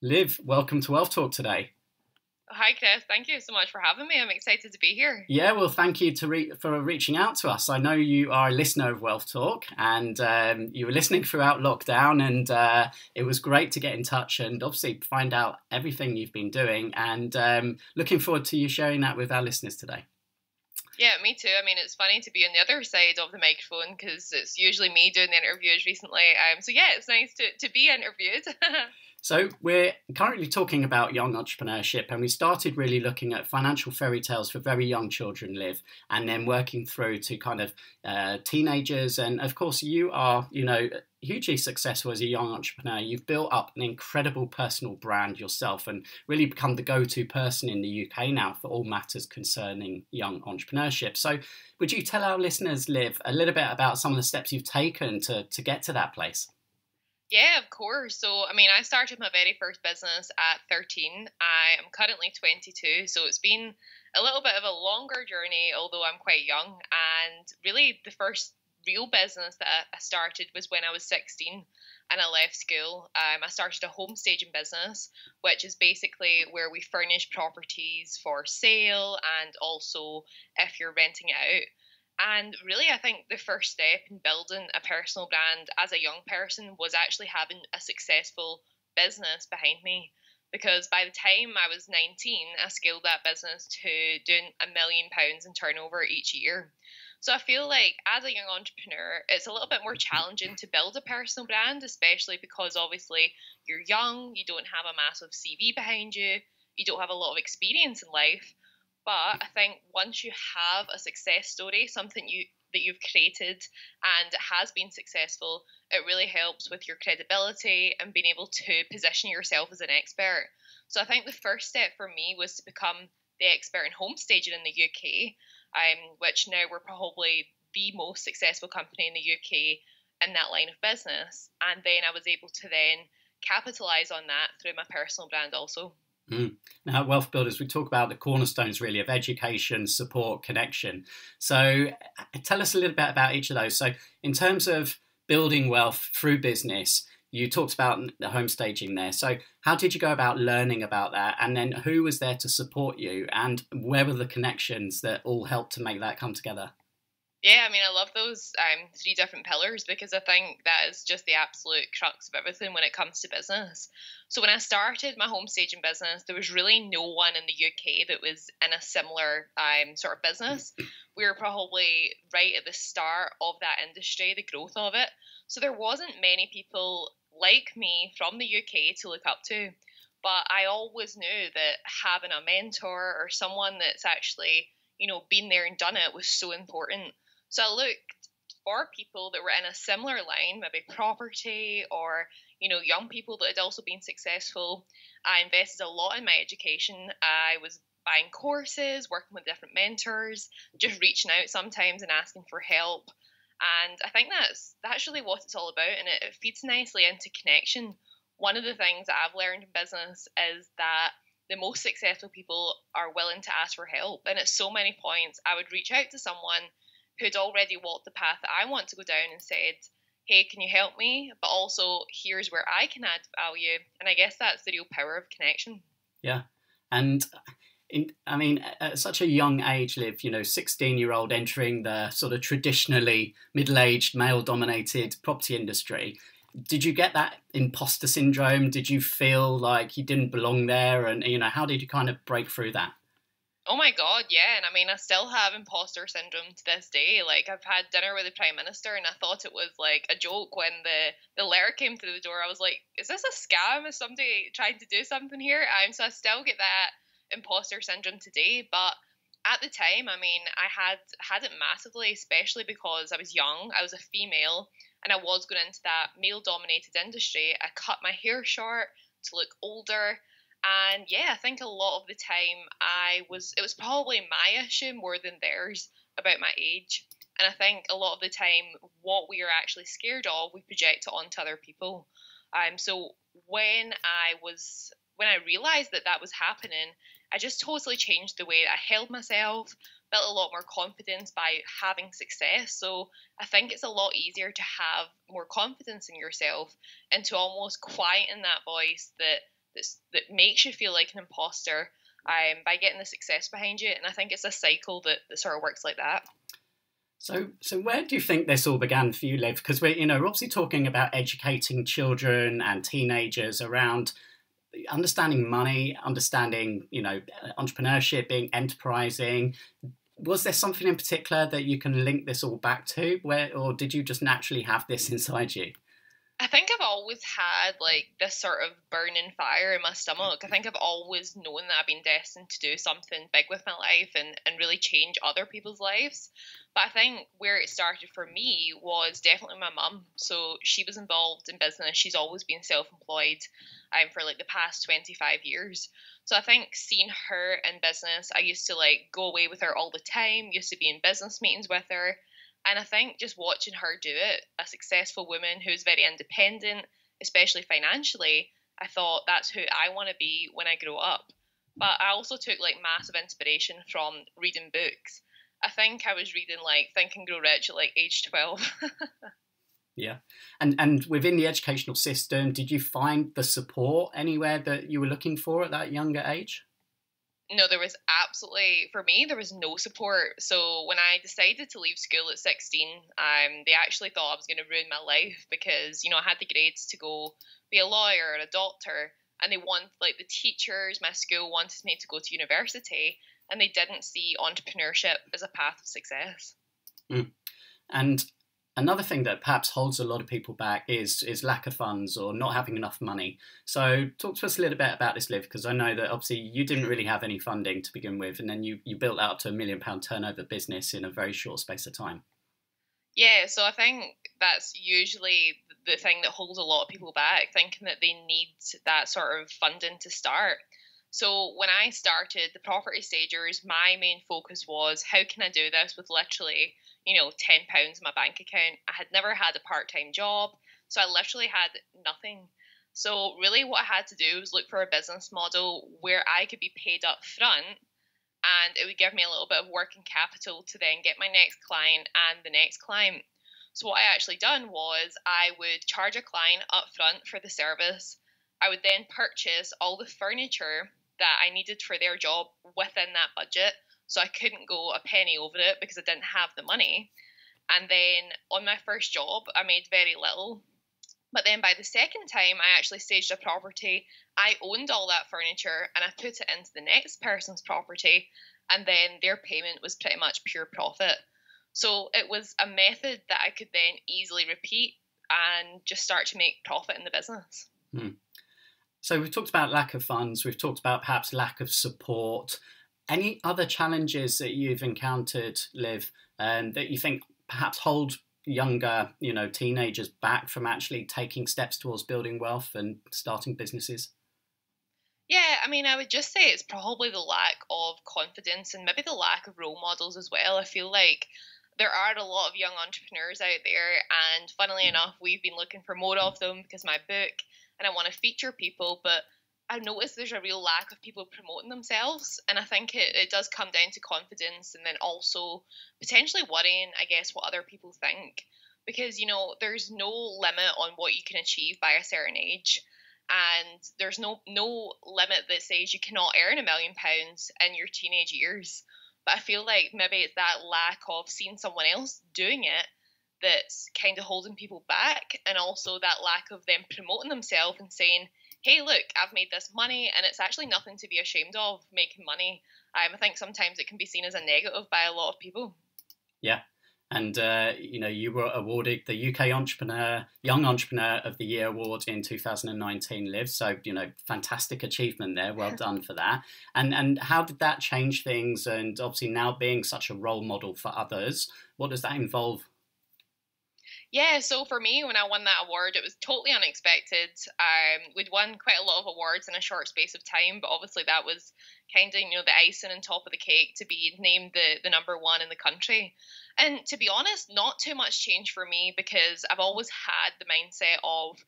Liv, welcome to Wealth Talk today. Hi, Chris. Thank you so much for having me. I'm excited to be here. Yeah, well, thank you for reaching out to us. I know you are a listener of Wealth Talk, and you were listening throughout lockdown, and it was great to get in touch and obviously find out everything you've been doing, and looking forward to you sharing that with our listeners today. Yeah, me too. I mean, it's funny to be on the other side of the microphone because it's usually me doing the interviews recently. So yeah, it's nice to be interviewed. So we're currently talking about young entrepreneurship, and we started really looking at financial fairy tales for very young children, Liv, and then working through to kind of teenagers. And of course, you are, hugely successful as a young entrepreneur. You've built up an incredible personal brand yourself and really become the go-to person in the UK now for all matters concerning young entrepreneurship. So would you tell our listeners, Liv, a little bit about some of the steps you've taken to get to that place? Yeah, of course. So, I mean, I started my very first business at 13. I am currently 22. So it's been a little bit of a longer journey, although I'm quite young. And really, the first real business that I started was when I was 16 and I left school. I started a home staging business, which is basically where we furnish properties for sale and also if you're renting it out. And really, I think the first step in building a personal brand as a young person was actually having a successful business behind me. Because by the time I was 19, I scaled that business to doing £1 million in turnover each year. So I feel like as a young entrepreneur, it's a little bit more challenging to build a personal brand, especially because obviously you're young, you don't have a massive CV behind you, you don't have a lot of experience in life. But I think once you have a success story, something that you've created and it has been successful, it really helps with your credibility and being able to position yourself as an expert. So I think the first step for me was to become the expert in home staging in the UK, which now we're probably the most successful company in the UK in that line of business. And then I was able to then capitalize on that through my personal brand also. Now, at WealthBuilders, we talk about the cornerstones really of education, support, connection. So tell us a little bit about each of those. So in terms of building wealth through business, you talked about the home staging there. So how did you go about learning about that? And then who was there to support you? And where were the connections that all helped to make that come together? Yeah, I mean, I love those three different pillars because I think that is just the absolute crux of everything when it comes to business. So when I started my home staging business, there was really no one in the UK that was in a similar sort of business. We were probably right at the start of that industry, the growth of it. So there wasn't many people like me from the UK to look up to. But I always knew that having a mentor or someone that's actually, been there and done it was so important. So I looked for people that were in a similar line, maybe property or, young people that had also been successful. I invested a lot in my education. I was buying courses, working with different mentors, just reaching out sometimes and asking for help. And I think that's really what it's all about. And it feeds nicely into connection. One of the things that I've learned in business is that the most successful people are willing to ask for help. And at so many points, I would reach out to someone who'd already walked the path that I want to go down and said, hey, can you help me? But also, here's where I can add value. And I guess that's the real power of connection. Yeah. And at such a young age, Liv, 16-year-old entering the sort of traditionally middle-aged, male-dominated property industry. Did you get that imposter syndrome? Did you feel like you didn't belong there? And, how did you kind of break through that? Oh my God, yeah. And I mean, I still have imposter syndrome to this day. Like, I've had dinner with the Prime Minister and I thought it was like a joke when the letter came through the door. I was like, is this a scam? Is somebody trying to do something here? So I still get that imposter syndrome today. But at the time, I mean, I had it massively, especially because I was young. I was a female and I was going into that male-dominated industry. I cut my hair short to look older. And yeah, I think a lot of the time it was probably my issue more than theirs about my age. And I think a lot of the time what we are actually scared of, we project it onto other people. So when I realized that was happening, I just totally changed the way that I held myself, built a lot more confidence by having success. So I think it's a lot easier to have more confidence in yourself and to almost quieten that voice that that makes you feel like an imposter by getting the success behind you. And I think it's a cycle that sort of works like that. So where do you think this all began for you, Liv? Because we're obviously talking about educating children and teenagers around understanding money, understanding, entrepreneurship, being enterprising. Was there something in particular that you can link this all back to, or did you just naturally have this inside you? I think I've always had like this sort of burning fire in my stomach. I think I've always known that I've been destined to do something big with my life and really change other people's lives. But I think where it started for me was definitely my mum. So she was involved in business. She's always been self-employed for like the past 25 years. So I think seeing her in business, I used to like go away with her all the time, used to be in business meetings with her. And I think just watching her do it, a successful woman who's very independent, especially financially, I thought that's who I want to be when I grow up. But I also took like massive inspiration from reading books. I think I was reading like Think and Grow Rich at like age 12. Yeah. And within the educational system, did you find the support anywhere that you were looking for at that younger age? No, there was absolutely, for me, there was no support. So when I decided to leave school at 16, they actually thought I was going to ruin my life because, I had the grades to go be a lawyer or a doctor. And they like the teachers, my school wanted me to go to university, and they didn't see entrepreneurship as a path of success. And another thing that perhaps holds a lot of people back is lack of funds or not having enough money. So talk to us a little bit about this, Liv, because I know that obviously you didn't really have any funding to begin with, and then you built out to £1 million turnover business in a very short space of time. Yeah, so I think that's usually the thing that holds a lot of people back, thinking that they need that sort of funding to start. So when I started the property stagers, my main focus was how can I do this with literally, £10 in my bank account. I had never had a part-time job, so I literally had nothing. So really what I had to do was look for a business model where I could be paid up front, and it would give me a little bit of working capital to then get my next client and the next client. So what I actually done was I would charge a client up front for the service. I would then purchase all the furniture that I needed for their job within that budget. So I couldn't go a penny over it because I didn't have the money. And then on my first job, I made very little. But then by the second time I actually staged a property, I owned all that furniture and I put it into the next person's property, and then their payment was pretty much pure profit. So it was a method that I could then easily repeat and just start to make profit in the business. So we've talked about lack of funds, we've talked about perhaps lack of support. Any other challenges that you've encountered, Liv, that you think perhaps hold younger, teenagers back from actually taking steps towards building wealth and starting businesses? Yeah, I would just say it's probably the lack of confidence and maybe the lack of role models as well. I feel like there are a lot of young entrepreneurs out there, and funnily enough, we've been looking for more of them because my book, and I want to feature people, but I've noticed there's a real lack of people promoting themselves, and I think it does come down to confidence and then also potentially worrying, I guess, what other people think, because, there's no limit on what you can achieve by a certain age, and there's no limit that says you cannot earn £1 million in your teenage years. But I feel like maybe it's that lack of seeing someone else doing it that's kind of holding people back, and also that lack of them promoting themselves and saying, hey, look, I've made this money, and it's actually nothing to be ashamed of, making money. I think sometimes it can be seen as a negative by a lot of people. Yeah. And, you were awarded the UK Young Entrepreneur of the Year Award in 2019, Liv. So, fantastic achievement there. Well done for that. And how did that change things? And obviously now being such a role model for others, what does that involve? Yeah, so for me, when I won that award, it was totally unexpected. We'd won quite a lot of awards in a short space of time, but obviously that was kind of the icing on top of the cake to be named the number one in the country. And to be honest, not too much change for me because I've always had the mindset of,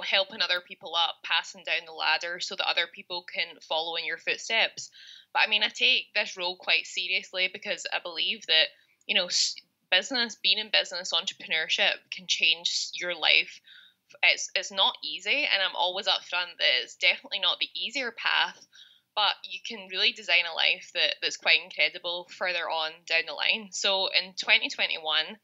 helping other people up, passing down the ladder so that other people can follow in your footsteps. But I take this role quite seriously because I believe that, being in business, entrepreneurship can change your life it's not easy, and I'm always upfront that it's definitely not the easier path, but you can really design a life that's quite incredible further on down the line. So in 2021,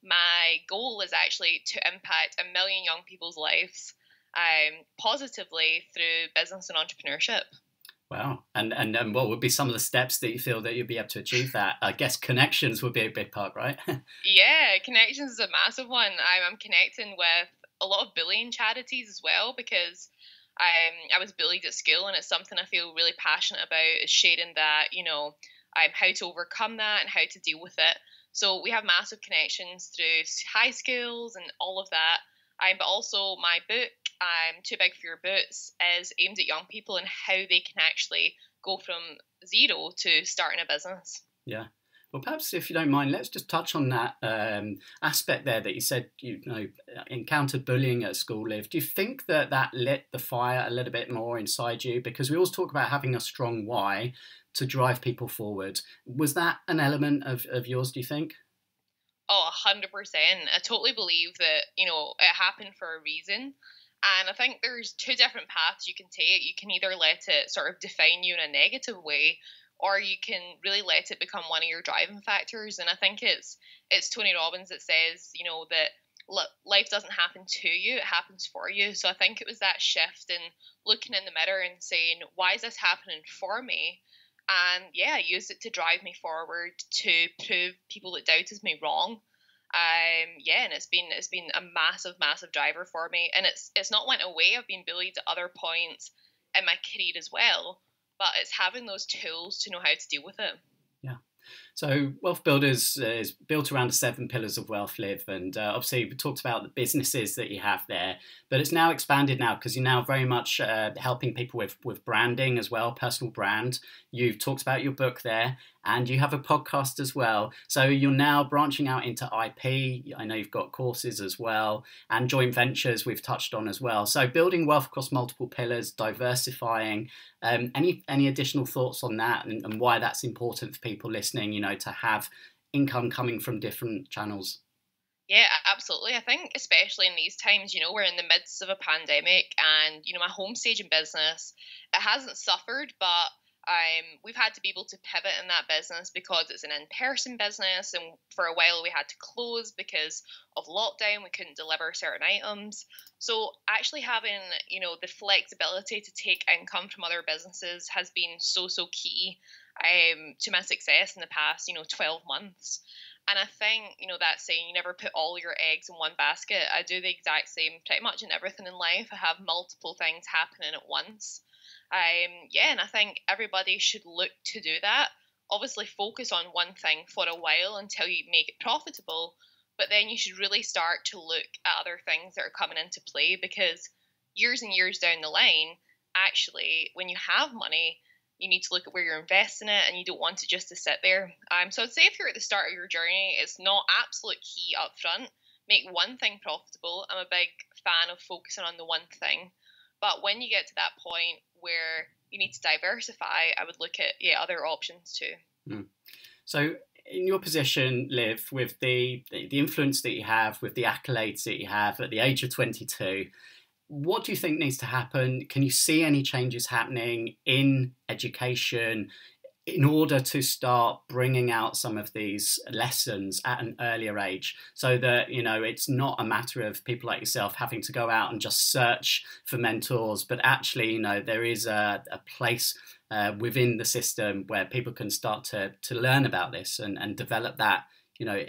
my goal is actually to impact 1 million young people's lives positively through business and entrepreneurship. Wow. And what would be some of the steps that you feel that you'll be able to achieve that? I guess connections would be a big part, right? Yeah, connections is a massive one. I'm connecting with a lot of bullying charities as well, because I was bullied at school, and it's something I feel really passionate about, is sharing that, how to overcome that and how to deal with it. So we have massive connections through high schools and all of that. But also my book, Too Big for Your Boots, is aimed at young people and how they can actually go from zero to starting a business. Yeah. Well, perhaps if you don't mind, let's just touch on that aspect there that you said encountered bullying at school, Liv. Do you think that lit the fire a little bit more inside you? Because we always talk about having a strong why to drive people forward. Was that an element of yours, do you think? Oh, 100%. I totally believe that, it happened for a reason. And I think there's two different paths you can take. You can either let it sort of define you in a negative way, or you can really let it become one of your driving factors. And I think it's Tony Robbins that says, that life doesn't happen to you, it happens for you. So I think it was that shift in looking in the mirror and saying, why is this happening for me? And yeah, I used it to drive me forward, to prove people that doubted me wrong. And it's been a massive driver for me, and it's not went away. I've been bullied at other points in my career as well, but it's having those tools to know how to deal with it. Yeah. So WealthBuilders is built around the 7 pillars of wealth, Liv, and obviously we talked about the businesses that you have there, but it's now expanded now because you're now very much helping people with branding as well, personal brand. You've talked about your book there, and you have a podcast as well. So you're now branching out into IP. I know you've got courses as well, and joint ventures we've touched on as well. So building wealth across multiple pillars, diversifying. Any additional thoughts on that, and why that's important for people listening, to have income coming from different channels? Yeah, absolutely. I think especially in these times, we're in the midst of a pandemic, and, my home staging business, it hasn't suffered, but we've had to be able to pivot in that business because it's an in-person business, and for a while we had to close because of lockdown. We couldn't deliver certain items. So actually having, the flexibility to take income from other businesses has been so key to my success in the past, 12 months. And I think, that saying, you never put all your eggs in one basket. I do the exact same pretty much in everything in life. I have multiple things happening at once. And I think everybody should look to do that. Obviously focus on one thing for a while until you make it profitable, but then you should really start to look at other things that are coming into play, because years and years down the line, actually, when you have money, you need to look at where you're investing it, and you don't want it just to sit there. So I'd say if you're at the start of your journey, it's not absolute key up front. Make one thing profitable. I'm a big fan of focusing on the one thing. But when you get to that point where you need to diversify, I would look at other options too. Mm. So in your position, Liv, with the influence that you have, with the accolades that you have at the age of 22, what do you think needs to happen? Can you see any changes happening in education in order to start bringing out some of these lessons at an earlier age, so that, it's not a matter of people like yourself having to go out and just search for mentors, but actually, there is a place within the system where people can start to learn about this and develop that,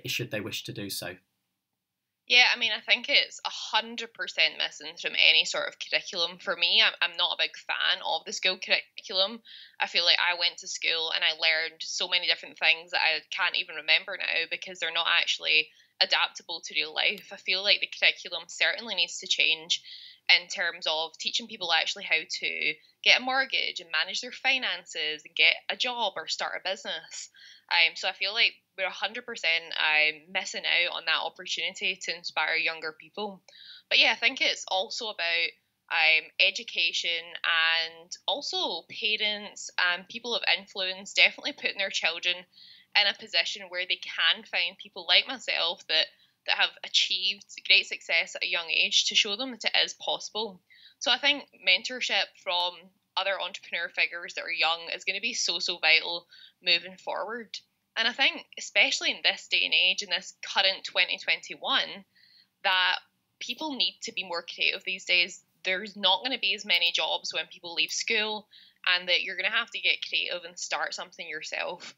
should they wish to do so? Yeah, I think it's 100% missing from any sort of curriculum. For me, I'm not a big fan of the school curriculum. I feel like I went to school and I learned so many different things that I can't even remember now because they're not actually adaptable to real life. I feel like the curriculum certainly needs to change in terms of teaching people actually how to get a mortgage and manage their finances and get a job or start a business. So I feel like we're 100% missing out on that opportunity to inspire younger people. But yeah, I think it's also about education, and also parents and people of influence definitely putting their children in a position where they can find people like myself that that have achieved great success at a young age to show them that it is possible. So I think mentorship from other entrepreneur figures that are young is going to be so vital moving forward. And I think, especially in this day and age, in this current 2021, that people need to be more creative these days. There's not going to be as many jobs when people leave school, and that you're going to have to get creative and start something yourself.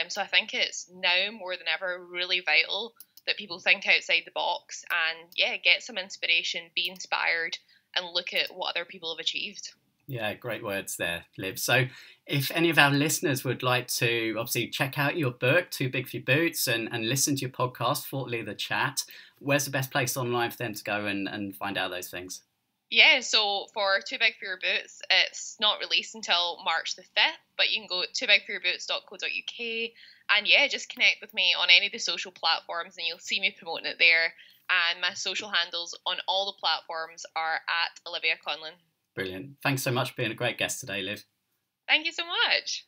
So I think it's now more than ever really vital that people think outside the box and, get some inspiration, be inspired, and look at what other people have achieved. Yeah, great words there, Liv. So if any of our listeners would like to obviously check out your book, Too Big for Your Boots, and listen to your podcast, Thought Leader Chat, where's the best place online for them to go and find out those things? Yeah, so for Too Big for Your Boots, it's not released until March the 5th, but you can go to toobigforyourboots.co.uk and just connect with me on any of the social platforms and you'll see me promoting it there. And my social handles on all the platforms are at Olivia Conlon. Brilliant. Thanks so much for being a great guest today, Liv. Thank you so much.